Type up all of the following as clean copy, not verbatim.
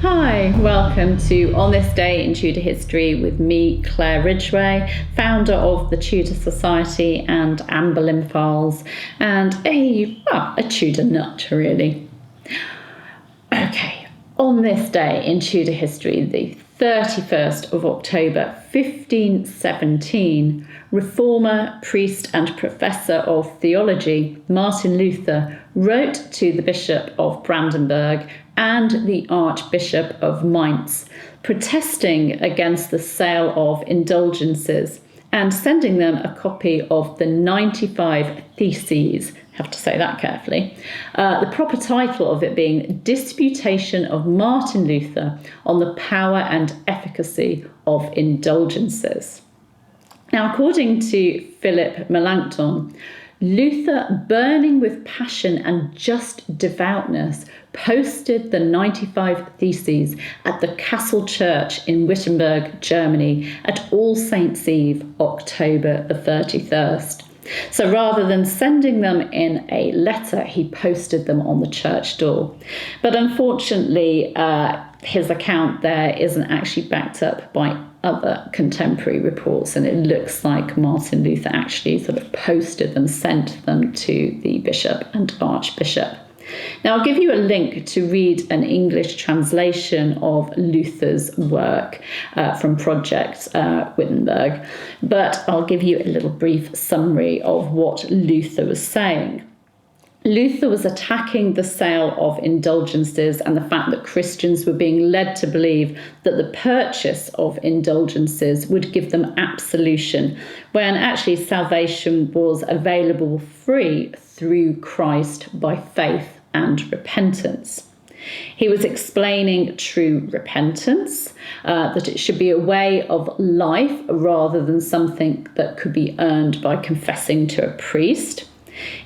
Hi, welcome to On This Day in Tudor History with me, Claire Ridgway, founder of the Tudor Society and Anne Boleyn Files, and a Tudor nut, really. Okay, on this day in Tudor history, the 31st of October 1517, reformer, priest and professor of theology Martin Luther wrote to the Bishop of Brandenburg and the Archbishop of Mainz, protesting against the sale of indulgences and sending them a copy of the 95 Theses. Have to say that carefully. The proper title of it being Disputation of Martin Luther on the Power and Efficacy of Indulgences. Now, according to Philip Melanchthon, Luther, burning with passion and just devoutness, posted the 95 Theses at the Castle Church in Wittenberg, Germany, at All Saints' Eve, October the 31st. So rather than sending them in a letter, he posted them on the church door. But unfortunately, his account there isn't actually backed up by other contemporary reports, and it looks like Martin Luther actually sort of posted them, sent them to the bishop and archbishop. Now, I'll give you a link to read an English translation of Luther's work from Project Wittenberg, but I'll give you a little brief summary of what Luther was saying. Luther was attacking the sale of indulgences and the fact that Christians were being led to believe that the purchase of indulgences would give them absolution, when actually salvation was available free through Christ by faith and repentance. He was explaining true repentance, that it should be a way of life rather than something that could be earned by confessing to a priest.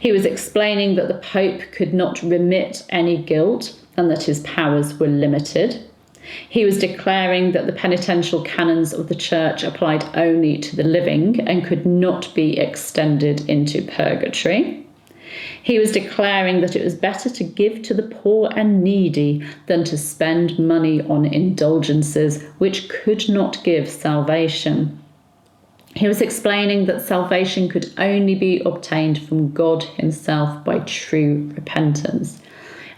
He was explaining that the Pope could not remit any guilt and that his powers were limited. He was declaring that the penitential canons of the Church applied only to the living and could not be extended into purgatory. He was declaring that it was better to give to the poor and needy than to spend money on indulgences which could not give salvation. He was explaining that salvation could only be obtained from God himself by true repentance.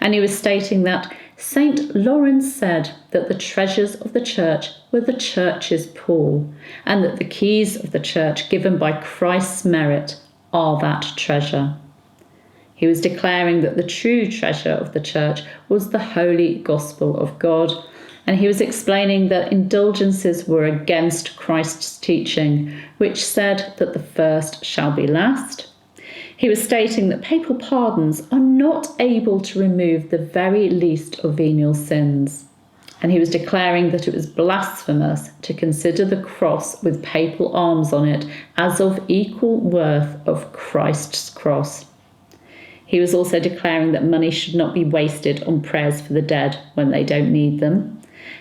And he was stating that St. Lawrence said that the treasures of the church were the church's poor, and that the keys of the church given by Christ's merit are that treasure. He was declaring that the true treasure of the church was the holy gospel of God, and he was explaining that indulgences were against Christ's teaching, which said that the first shall be last. He was stating that papal pardons are not able to remove the very least of venial sins. And he was declaring that it was blasphemous to consider the cross with papal arms on it as of equal worth of Christ's cross. He was also declaring that money should not be wasted on prayers for the dead when they don't need them.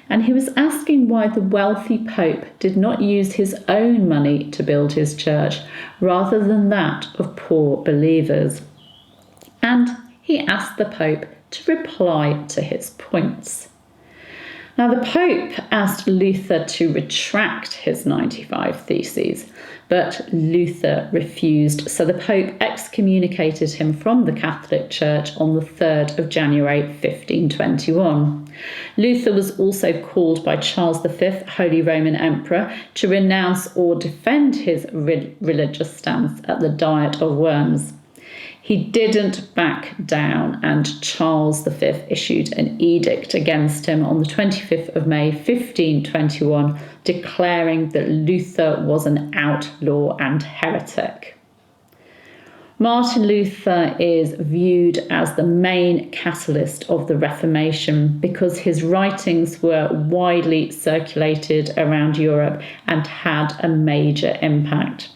And he was asking why the wealthy Pope did not use his own money to build his church rather than that of poor believers. And he asked the Pope to reply to his points. Now, the Pope asked Luther to retract his 95 Theses, but Luther refused, so the Pope excommunicated him from the Catholic Church on the 3rd of January 1521. Luther was also called by Charles V, Holy Roman Emperor, to renounce or defend his religious stance at the Diet of Worms. He didn't back down, and Charles V issued an edict against him on the 25th of May 1521, declaring that Luther was an outlaw and heretic. Martin Luther is viewed as the main catalyst of the Reformation because his writings were widely circulated around Europe and had a major impact.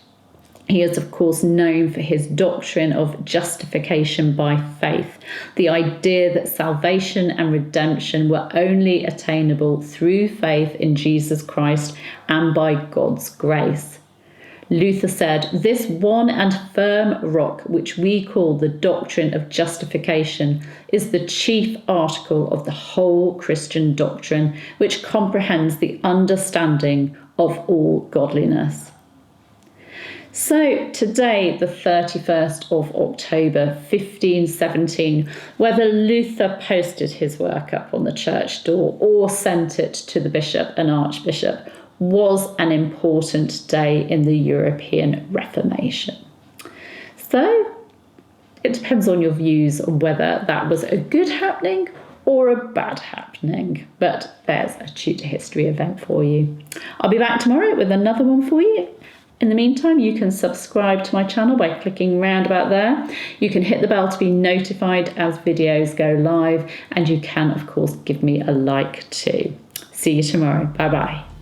He is, of course, known for his doctrine of justification by faith, the idea that salvation and redemption were only attainable through faith in Jesus Christ and by God's grace. Luther said, "This one and firm rock, which we call the doctrine of justification, is the chief article of the whole Christian doctrine, which comprehends the understanding of all godliness." So today, the 31st of October 1517, whether Luther posted his work up on the church door or sent it to the bishop and archbishop, was an important day in the European Reformation. So it depends on your views on whether that was a good happening or a bad happening. But there's a Tudor history event for you. I'll be back tomorrow with another one for you. In the meantime, you can subscribe to my channel by clicking round about there. You can hit the bell to be notified as videos go live, and you can, of course, give me a like too. See you tomorrow. Bye-bye.